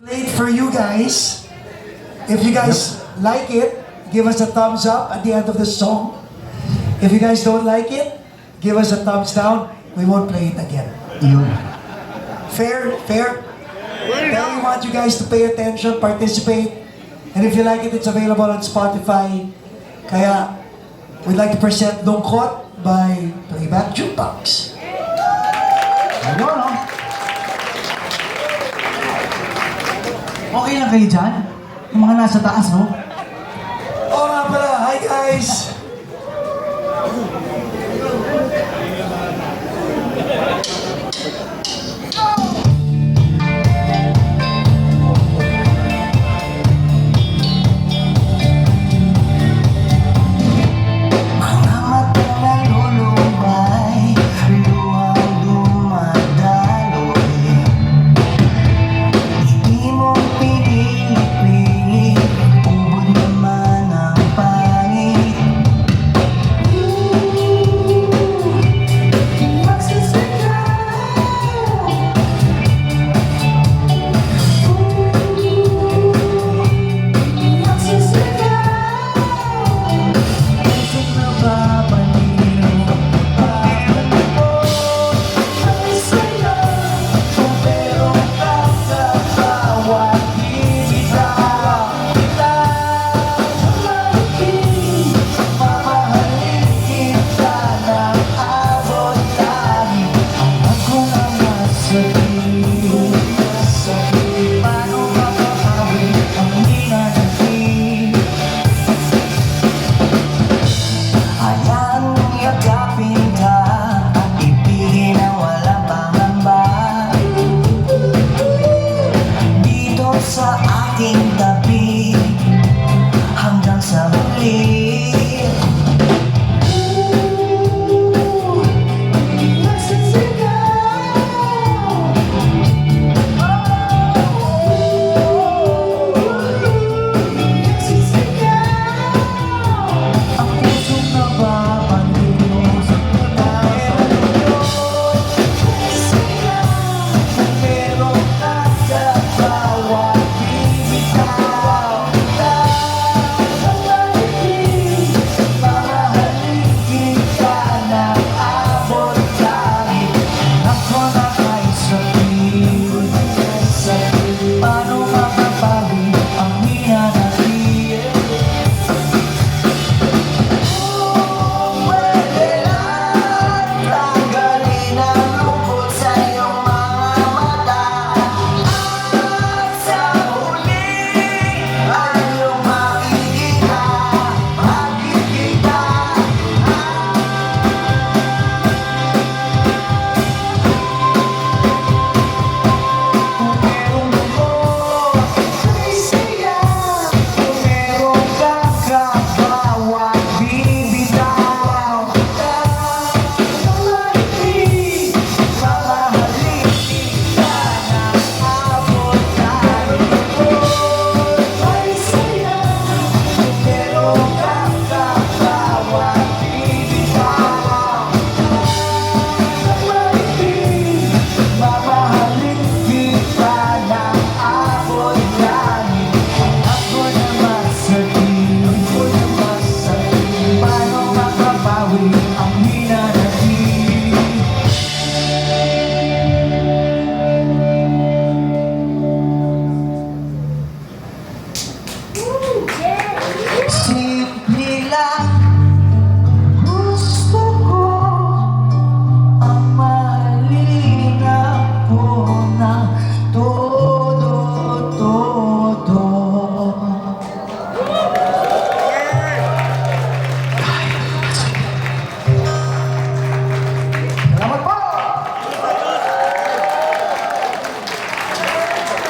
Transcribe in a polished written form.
Played for you guys. If you guys like it, give us a thumbs up at the end of the song. If you guys don't like it, give us a thumbs down. We won't play it again. Fair? Fair? Then we want you guys to pay attention, participate. And if you like it, it's available on Spotify. Kaya, we'd like to present Lungkot by Playback Jukebox. Ano, no? Okay lang kayo dyan? Yung mga nasa taas, no? Oo nga pala, hi guys! Sa aking tabi